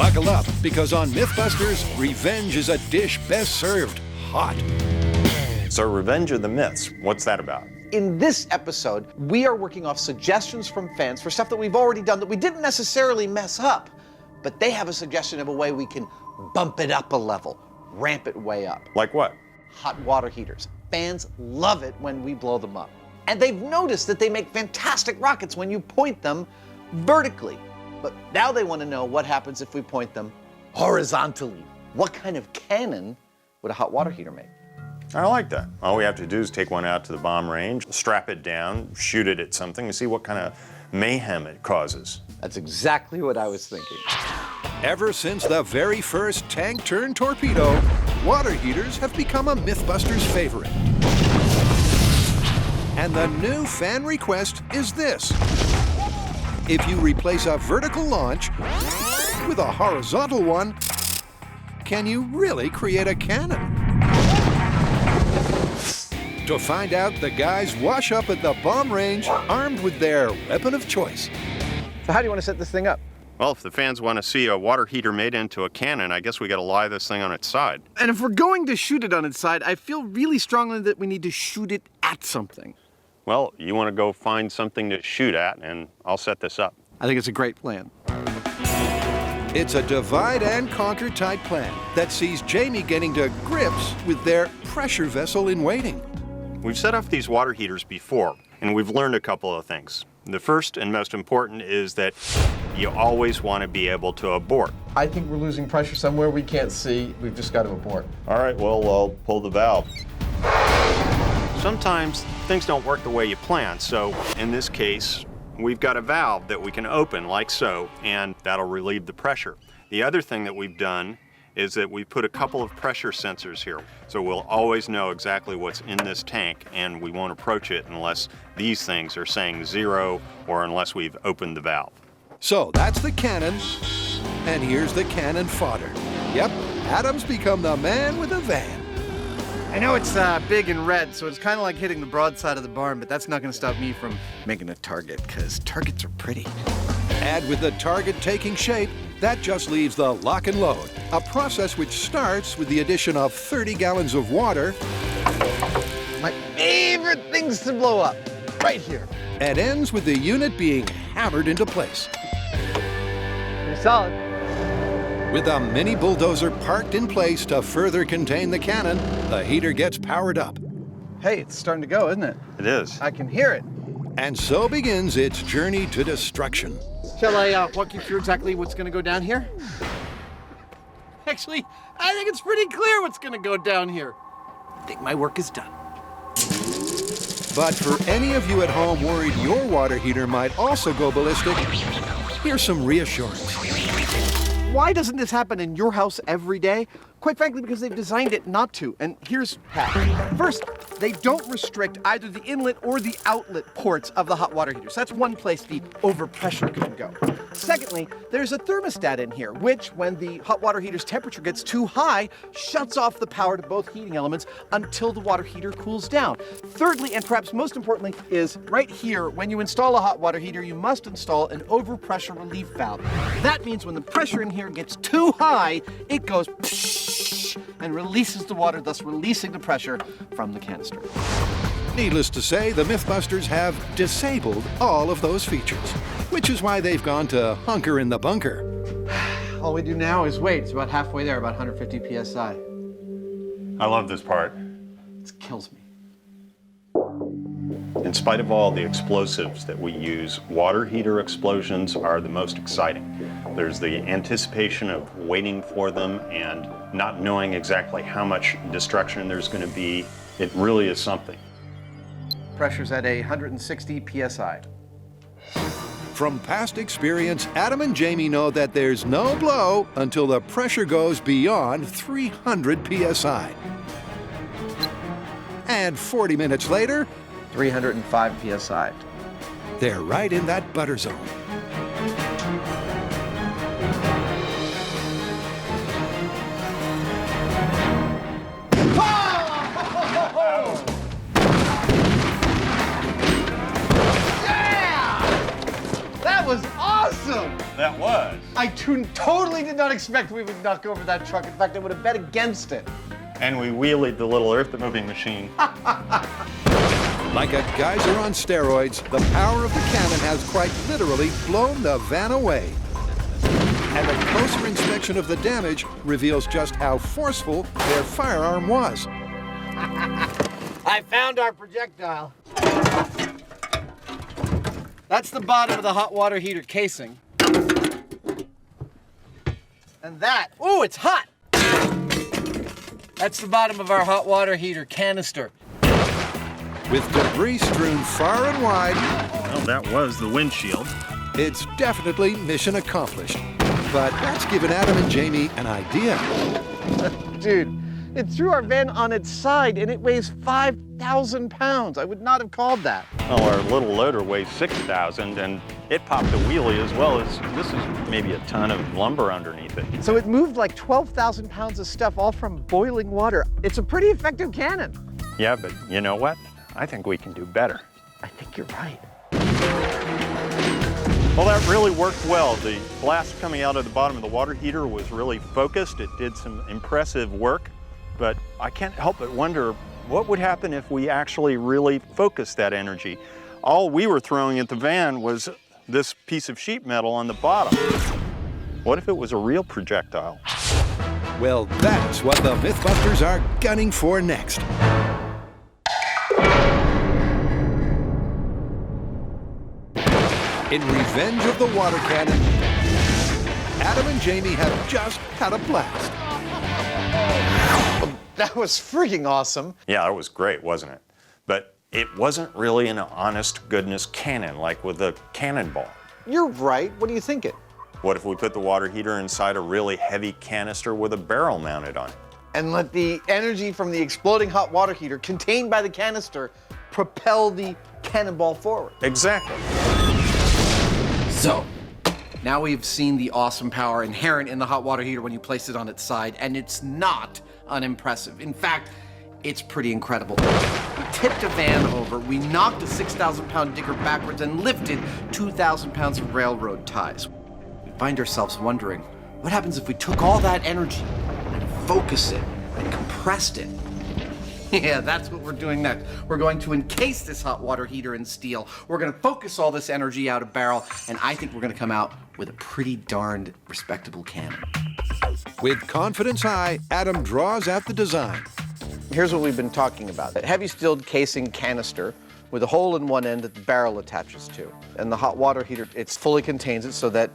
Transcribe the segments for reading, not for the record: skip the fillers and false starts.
Buckle up, because on MythBusters, revenge is a dish best served hot. So Revenge of the Myths, what's that about? In this episode, we are working off suggestions from fans for stuff that we've already done that we didn't necessarily mess up, but they have a suggestion of a way we can bump it up a level, ramp it way up. Like what? Hot water heaters. Fans love it when we blow them up. And they've noticed that they make fantastic rockets when you point them vertically. But now they want to know what happens if we point them horizontally. What kind of cannon would a hot water heater make? I like that. All we have to do is take one out to the bomb range, strap it down, shoot it at something, and see what kind of mayhem it causes. That's exactly what I was thinking. Ever since the very first tank-turned torpedo, water heaters have become a MythBusters favorite. And the new fan request is this. If you replace a vertical launch with a horizontal one, can you really create a cannon? To find out, the guys wash up at the bomb range armed with their weapon of choice. So how do you want to set this thing up? Well, if the fans want to see a water heater made into a cannon, I guess we got to lie this thing on its side. And if we're going to shoot it on its side, I feel really strongly that we need to shoot it at something. Well, you want to go find something to shoot at, and I'll set this up. I think it's a great plan. It's a divide and conquer type plan that sees Jamie getting to grips with their pressure vessel in waiting. We've set off these water heaters before, and we've learned a couple of things. The first and most important is that you always want to be able to abort. I think we're losing pressure somewhere we can't see. We've just got to abort. All right, well, I'll pull the valve. Sometimes things don't work the way you plan, so in this case, we've got a valve that we can open like so, and that'll relieve the pressure. The other thing that we've done is that we put a couple of pressure sensors here, so we'll always know exactly what's in this tank, and we won't approach it unless these things are saying 0 or unless we've opened the valve. So that's the cannon, and here's the cannon fodder. Yep, Adam's become the man with a van. I know it's big and red, so it's kind of like hitting the broadside of the barn, but that's not going to stop me from making a target, because targets are pretty. And with the target taking shape, that just leaves the lock and load, a process which starts with the addition of 30 gallons of water. My favorite things to blow up, right here. And ends with the unit being hammered into place. Pretty solid. With a mini bulldozer parked in place to further contain the cannon, the heater gets powered up. Hey, it's starting to go, isn't it? It is. I can hear it. And so begins its journey to destruction. Shall I walk you through exactly what's going to go down here? Actually, I think it's pretty clear what's going to go down here. I think my work is done. But for any of you at home worried your water heater might also go ballistic, here's some reassurance. Why doesn't this happen in your house every day? Quite frankly, because they've designed it not to, and here's how. First, they don't restrict either the inlet or the outlet ports of the hot water heaters. That's one place the overpressure can go. Secondly, there's a thermostat in here, which, when the hot water heater's temperature gets too high, shuts off the power to both heating elements until the water heater cools down. Thirdly, and perhaps most importantly, is right here, when you install a hot water heater, you must install an overpressure relief valve. That means when the pressure in here gets too high, it goes and releases the water, thus releasing the pressure from the canister. Needless to say, the MythBusters have disabled all of those features, which is why they've gone to hunker in the bunker. All we do now is wait. It's about halfway there, about 150 PSI. I love this part. It kills me. In spite of all the explosives that we use, water heater explosions are the most exciting. There's the anticipation of waiting for them and not knowing exactly how much destruction there's going to be. It really is something. Pressure's at 160 PSI. From past experience, Adam and Jamie know that there's no blow until the pressure goes beyond 300 PSI. And 40 minutes later, 305 PSI. they're right in that butter zone. That was awesome! That was. I totally did not expect we would knock over that truck. In fact, I would have bet against it. And we wheelied the little earth-moving machine. Like a geyser on steroids, the power of the cannon has quite literally blown the van away. And a closer inspection of the damage reveals just how forceful their firearm was. I found our projectile. That's the bottom of the hot water heater casing. And that, ooh, it's hot! That's the bottom of our hot water heater canister. With debris strewn far and wide, Well, that was the windshield. it's definitely mission accomplished. But that's given Adam and Jamie an idea. Dude, it threw our van on its side and it weighs 5,000 pounds. I would not have called that. Well, our little loader weighs 6,000, and it popped a wheelie as well as this is maybe a ton of lumber underneath it. So it moved like 12,000 pounds of stuff all from boiling water. It's a pretty effective cannon. Yeah, but you know what? I think we can do better. I think you're right. Well, that really worked well. The blast coming out of the bottom of the water heater was really focused. It did some impressive work, but I can't help but wonder what would happen if we actually really focused that energy. All we were throwing at the van was this piece of sheet metal on the bottom. What if it was a real projectile? Well, that's what the MythBusters are gunning for next. In revenge of the water cannon, Adam and Jamie have just had a blast. That was freaking awesome. Yeah, that was great, wasn't it? But it wasn't really an honest goodness cannon like with a cannonball. You're right. What are you thinking? What if we put the water heater inside a really heavy canister with a barrel mounted on it? And let the energy from the exploding hot water heater contained by the canister propel the cannonball forward. Exactly. So, now we've seen the awesome power inherent in the hot water heater when you place it on its side, and it's not unimpressive. In fact, it's pretty incredible. We tipped a van over, we knocked a 6,000-pound digger backwards, and lifted 2,000 pounds of railroad ties. We find ourselves wondering, what happens if we took all that energy and focused it and compressed it? Yeah, that's what we're doing next. We're going to encase this hot water heater in steel. We're going to focus all this energy out a barrel, and I think we're going to come out with a pretty darned respectable cannon. With confidence high, Adam draws out the design. Here's what we've been talking about. A heavy steel casing canister with a hole in one end that the barrel attaches to. And the hot water heater, it fully contains it so that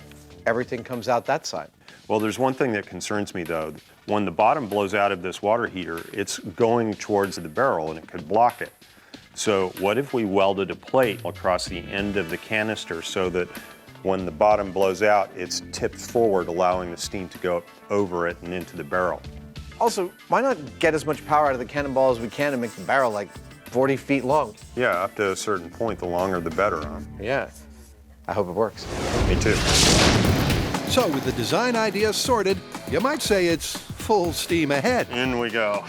everything comes out that side. Well, there's one thing that concerns me, though. When the bottom blows out of this water heater, it's going towards the barrel and it could block it. So what if we welded a plate across the end of the canister so that when the bottom blows out, it's tipped forward, allowing the steam to go over it and into the barrel? Also, why not get as much power out of the cannonball as we can and make the barrel like 40 feet long? Yeah, up to a certain point, the longer the better, huh? Yeah. I hope it works. Me too. So with the design idea sorted, you might say it's full steam ahead. In we go.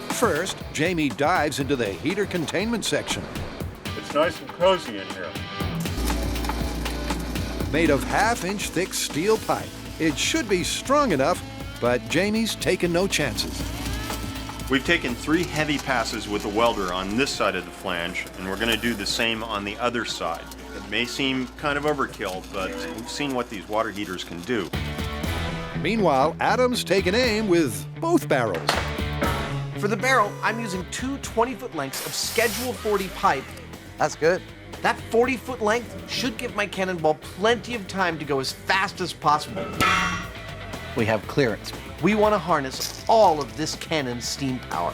First, Jamie dives into the heater containment section. It's nice and cozy in here. Made of half-inch thick steel pipe. It should be strong enough, but Jamie's taken no chances. We've taken 3 heavy passes with the welder on this side of the flange, and we're going to do the same on the other side. It may seem kind of overkill, but we've seen what these water heaters can do. Meanwhile, Adam's taken aim with both barrels. For the barrel, I'm using 2 20-foot lengths of Schedule 40 pipe. That's good. That 40-foot length should give my cannonball plenty of time to go as fast as possible. We have clearance. We want to harness all of this cannon's steam power.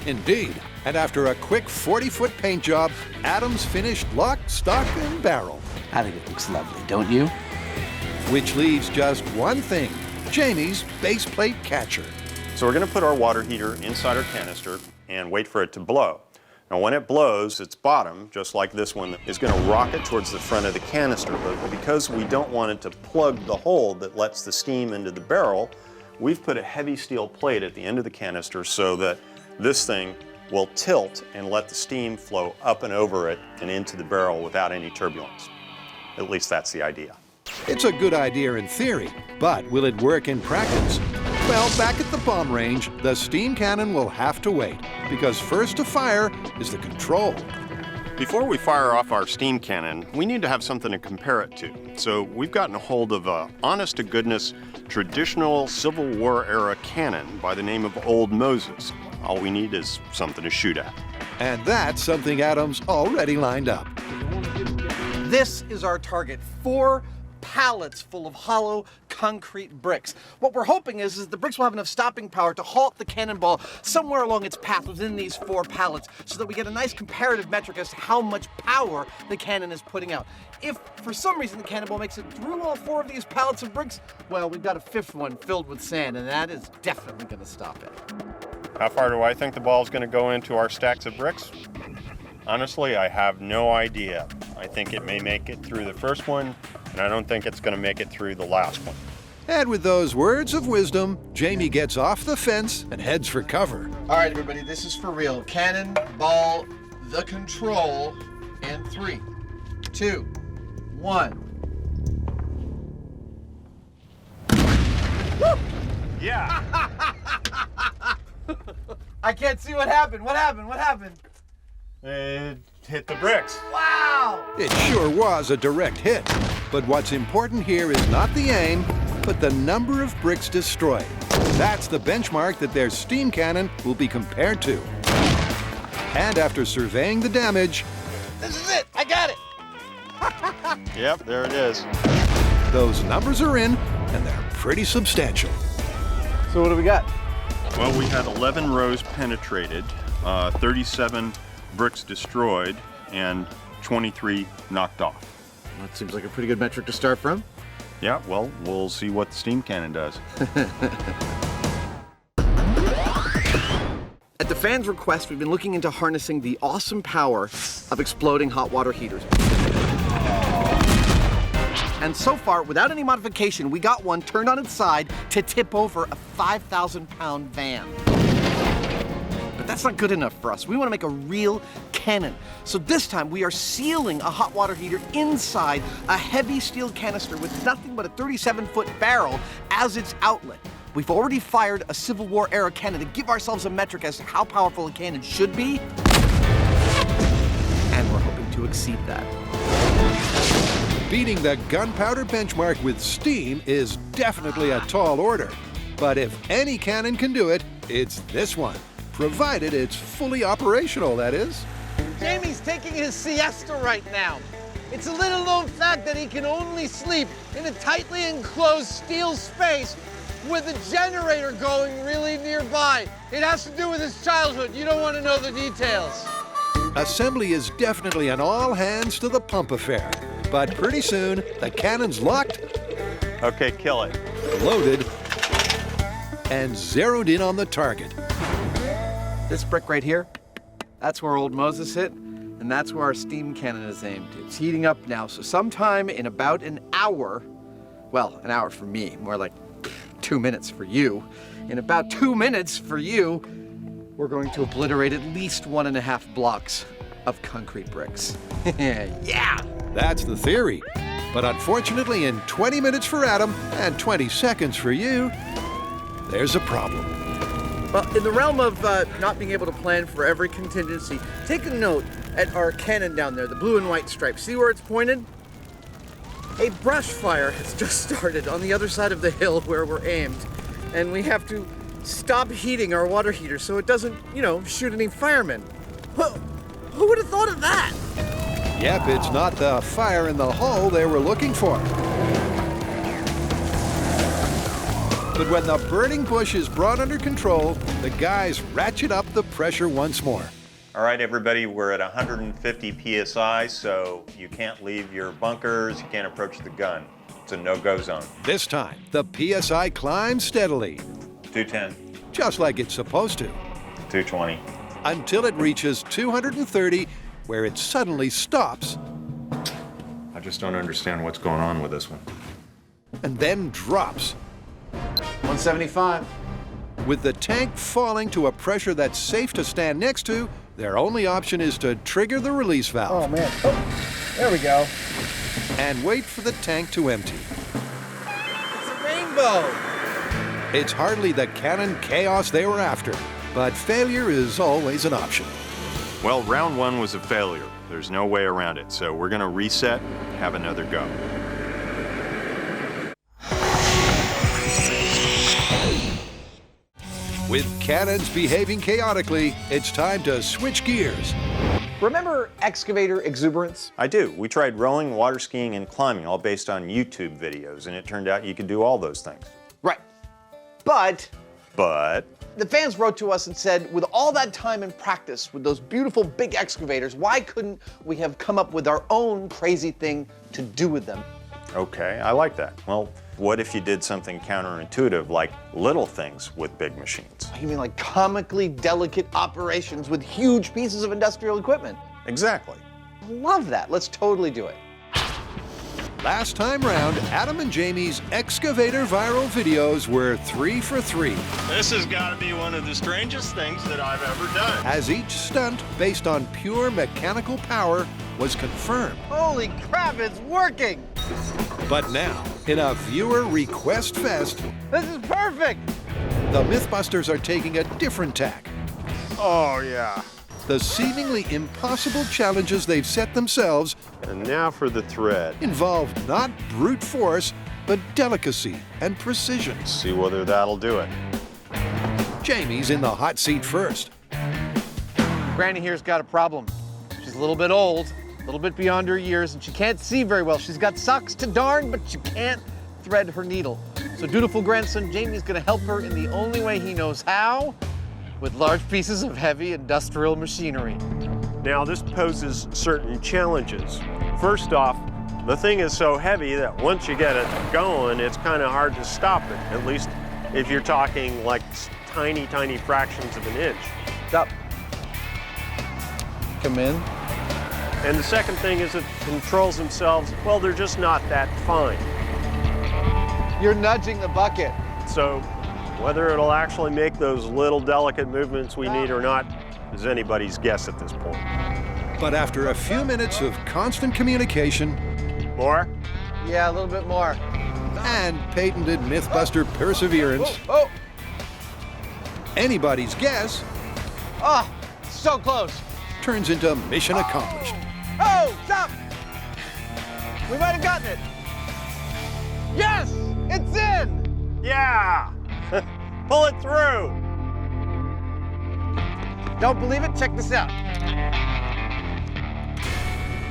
Indeed. And after a quick 40-foot paint job, Adam's finished lock, stock, and barrel. I think it looks lovely, don't you? Which leaves just one thing, Jamie's base plate catcher. So we're going to put our water heater inside our canister and wait for it to blow. Now when it blows, its bottom, just like this one, is going to rocket towards the front of the canister. But because we don't want it to plug the hole that lets the steam into the barrel, we've put a heavy steel plate at the end of the canister so that this thing will tilt and let the steam flow up and over it and into the barrel without any turbulence. At least that's the idea. It's a good idea in theory, but will it work in practice? Well, back at the bomb range, the steam cannon will have to wait, because first to fire is the control. Before we fire off our steam cannon, we need to have something to compare it to. So we've gotten a hold of a honest-to-goodness traditional Civil War era cannon by the name of Old Moses. All we need is something to shoot at. And that's something Adam's already lined up. This is our target, 4 pallets full of hollow concrete bricks. What we're hoping is the bricks will have enough stopping power to halt the cannonball somewhere along its path within these 4 pallets so that we get a nice comparative metric as to how much power the cannon is putting out. If for some reason the cannonball makes it through all 4 of these pallets of bricks, well, we've got a 5th one filled with sand, and that is definitely going to stop it. How far do I think the ball's going to go into our stacks of bricks? Honestly, I have no idea. I think it may make it through the first one, and I don't think it's going to make it through the last one. And with those words of wisdom, Jamie gets off the fence and heads for cover. All right, everybody, this is for real. Cannon, ball, the control, and 3, 2, 1. Yeah! I can't see what happened. What happened? What happened? It hit the bricks. Wow! It sure was a direct hit. But what's important here is not the aim, but the number of bricks destroyed. That's the benchmark that their steam cannon will be compared to. And after surveying the damage, This is it. I got it. Yep, there it is. those numbers are in, and they're pretty substantial. So what do we got? Well, we had 11 rows penetrated, 37 bricks destroyed, and 23 knocked off. That seems like a pretty good metric to start from. Yeah, well, we'll see what the steam cannon does. At the fans' request, we've been looking into harnessing the awesome power of exploding hot water heaters. And so far, without any modification, we got one turned on its side to tip over a 5,000-pound van. But that's not good enough for us. We want to make a real cannon. So this time, we are sealing a hot water heater inside a heavy steel canister with nothing but a 37-foot barrel as its outlet. We've already fired a Civil War era cannon to give ourselves a metric as to how powerful a cannon should be. And we're hoping to exceed that. Beating the gunpowder benchmark with steam is definitely a tall order. But if any cannon can do it, it's this one. Provided it's fully operational, that is. Jamie's taking his siesta right now. It's a little known fact that he can only sleep in a tightly enclosed steel space with a generator going really nearby. It has to do with his childhood. You don't want to know the details. Assembly is definitely an all-hands-to-the-pump affair. But pretty soon, the cannon's locked, Okay, kill it. loaded, and zeroed in on the target. This brick right here, that's where Old Moses hit, and that's where our steam cannon is aimed. It's heating up now, so sometime in about an hour, well, an hour for me, more like 2 minutes for you. In about 2 minutes for you, we're going to obliterate at least 1.5 blocks of concrete bricks. Yeah! That's the theory. But unfortunately, in 20 minutes for Adam and 20 seconds for you, there's a problem. Well, in the realm of not being able to plan for every contingency, take a note at our cannon down there, the blue and white stripe. See where it's pointed? A brush fire has just started on the other side of the hill where we're aimed. And we have to stop heating our water heater so it doesn't, shoot any firemen. Who would have thought of that? Yep, it's not the fire in the hole they were looking for. But when the burning bush is brought under control, the guys ratchet up the pressure once more. All right, everybody, we're at 150 PSI, so you can't leave your bunkers, you can't approach the gun. It's a no-go zone. This time, the PSI climbs steadily, 210, just like it's supposed to, 220. until it reaches 230, where it suddenly stops I just don't understand what's going on with this one. and then drops, 175. with the tank falling to a pressure that's safe to stand next to. Their only option is to trigger the release valve man. Oh, there we go. and wait for the tank to empty. go! It's hardly the cannon chaos they were after, but failure is always an option. Well, round one was a failure. There's no way around it, so we're gonna reset, have another go. With cannons behaving chaotically, it's time to switch gears. Remember excavator exuberance? I do. We tried rowing, water skiing, and climbing, all based on YouTube videos, and it turned out you could do all those things. Right. But But the fans wrote to us and said, with all that time and practice with those beautiful big excavators, why couldn't we have come up with our own crazy thing to do with them? okay, I like that. Well, what if you did something counterintuitive like little things with big machines? You mean like comically delicate operations with huge pieces of industrial equipment? Exactly. Love that. Let's totally do it. Last time round, Adam and Jamie's excavator viral videos were 3 for 3, This has got to be one of the strangest things that I've ever done. as each stunt based on pure mechanical power was confirmed. Holy crap, it's working! But now, in a viewer request fest, This is perfect! the MythBusters are taking a different tack. Oh, yeah. The seemingly impossible challenges they've set themselves And now for the thread. involve not brute force, but delicacy and precision. See whether that'll do it. Jamie's in the hot seat first. Granny here's got a problem. She's a little bit old, a little bit beyond her years, and she can't see very well. She's got socks to darn, but she can't thread her needle. So dutiful grandson Jamie's gonna help her in the only way he knows how, with large pieces of heavy industrial machinery. Now, this poses certain challenges. First off, the thing is so heavy that once you get it going, it's kind of hard to stop it, at least if you're talking like tiny, tiny fractions of an inch. Stop. Come in. And the second thing is that the controls themselves, well, they're just not that fine. You're nudging the bucket. So whether it'll actually make those little delicate movements we need or not is anybody's guess at this point. But after a few minutes of constant communication More? Yeah, a little bit more. and patented MythBuster perseverance, Oh! anybody's guess Oh! So close! turns into mission accomplished. Oh! Stop! We might have gotten it. Yes! It's in! Yeah! Pull it through! Don't believe it? Check this out.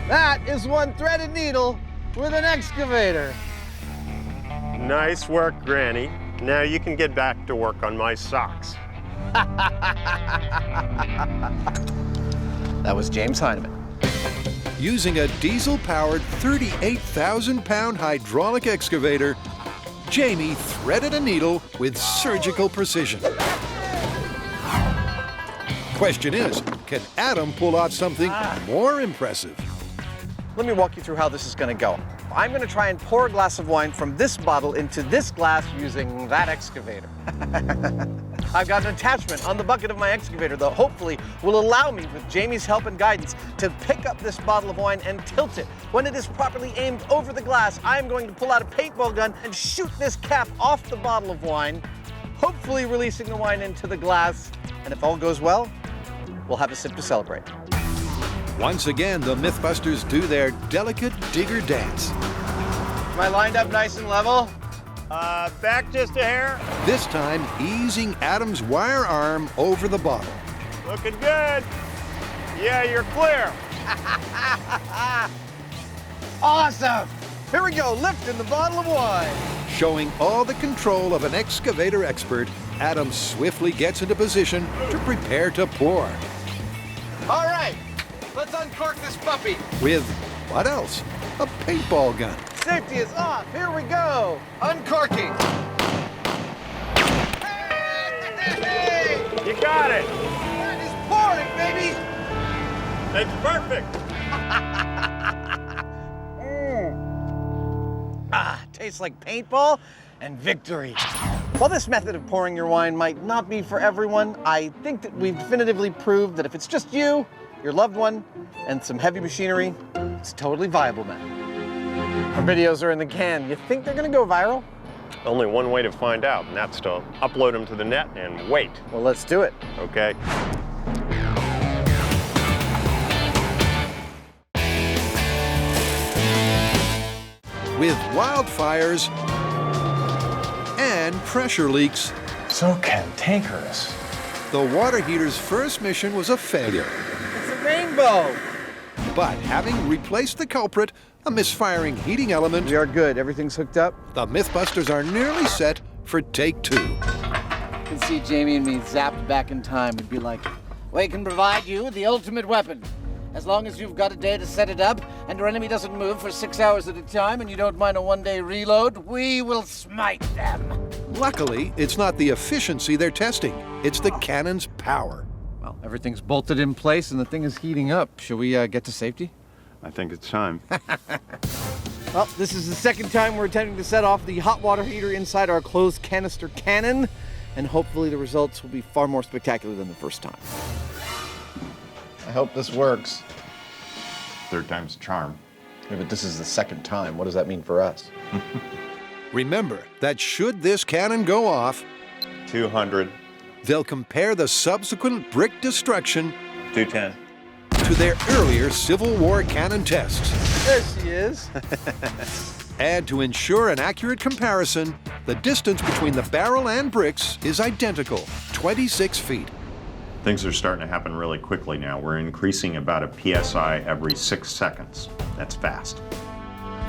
That is one threaded needle with an excavator. Nice work, Granny. Now you can get back to work on my socks. That was James Hyneman. Using a diesel-powered 38,000-pound hydraulic excavator, Jamie threaded a needle with surgical precision. Question is, can Adam pull off something more impressive? Let me walk you through how this is going to go. I'm going to try and pour a glass of wine from this bottle into this glass using that excavator. I've got an attachment on the bucket of my excavator that hopefully will allow me, with Jamie's help and guidance, to pick up this bottle of wine and tilt it. When it is properly aimed over the glass, I'm going to pull out a paintball gun and shoot this cap off the bottle of wine, hopefully releasing the wine into the glass. And if all goes well, we'll have a sip to celebrate. Once again, the MythBusters do their delicate digger dance. Am I lined up nice and level? Back just a hair. This time, easing Adam's wire arm over the bottle. Looking good. Yeah, you're clear. Awesome! Here we go, lifting the bottle of wine. Showing all the control of an excavator expert, Adam swiftly gets into position to prepare to pour. All right, let's uncork this puppy. With what else? A paintball gun. Safety is off. Here we go. Uncorking. Hey! You got it. That is pouring, baby. That's perfect. Tastes like paintball and victory. While this method of pouring your wine might not be for everyone, I think that we've definitively proved that if it's just you, your loved one, and some heavy machinery, it's a totally viable method. Our videos are in the can. You think they're gonna go viral? Only one way to find out, and that's to upload them to the net and wait. Well, let's do it. Okay? With wildfires and pressure leaks, So cantankerous. the water heater's first mission was a failure. It's a rainbow. But having replaced the culprit, a misfiring heating element, We are good. Everything's hooked up. the MythBusters are nearly set for take 2. You can see Jamie and me zapped back in time. We'd be like, we can provide you the ultimate weapon. As long as you've got a day to set it up and your enemy doesn't move for 6 hours at a time and you don't mind a one-day reload, we will smite them. Luckily, it's not the efficiency they're testing, it's the cannon's power. Well, everything's bolted in place and the thing is heating up. Shall we get to safety? I think it's time. Well, this is the second time we're attempting to set off the hot water heater inside our closed canister cannon, and hopefully the results will be far more spectacular than the first time. I hope this works. Third time's a charm. Yeah, but this is the second time. What does that mean for us? Remember that should this cannon go off, 200, they'll compare the subsequent brick destruction 210. to their earlier Civil War cannon tests. There she is. And to ensure an accurate comparison, the distance between the barrel and bricks is identical, 26 feet. Things are starting to happen really quickly now. We're increasing about a PSI every 6 seconds. That's fast.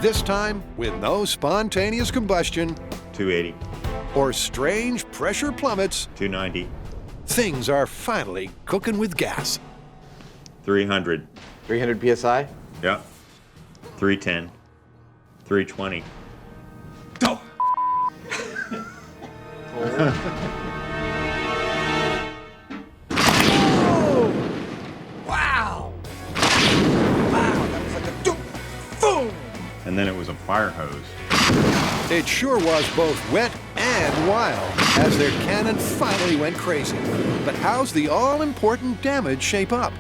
This time with no spontaneous combustion 280, or strange pressure plummets, 290, things are finally cooking with gas. 300, 300 psi? yeah, 310, 320. And then it was a fire hose. It sure was both wet and wild as their cannon finally went crazy. But how's the all-important damage shape up?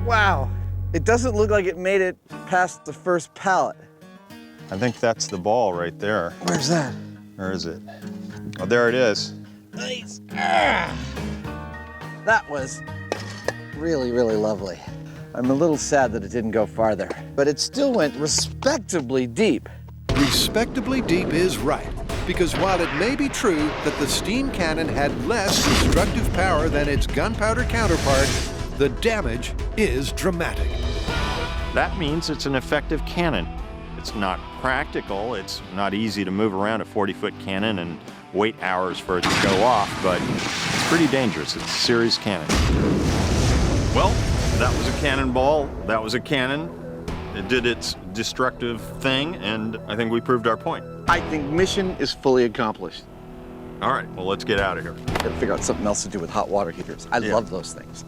Wow. It doesn't look like it made it past the first pallet. I think that's the ball right there. Where's that? Where is it? Oh, there it is. Nice. That was really, really lovely. I'm a little sad that it didn't go farther, but it still went respectably deep. Respectably deep is right, because while it may be true that the steam cannon had less destructive power than its gunpowder counterpart, the damage is dramatic. That means it's an effective cannon. It's not practical, it's not easy to move around a 40-foot cannon and wait hours for it to go off, but it's pretty dangerous. It's a serious cannon. Well, that was a cannonball. That was a cannon. It did its destructive thing, and I think we proved our point. I think mission is fully accomplished. All right, well, let's get out of here. Gotta figure out something else to do with hot water heaters. I love those things.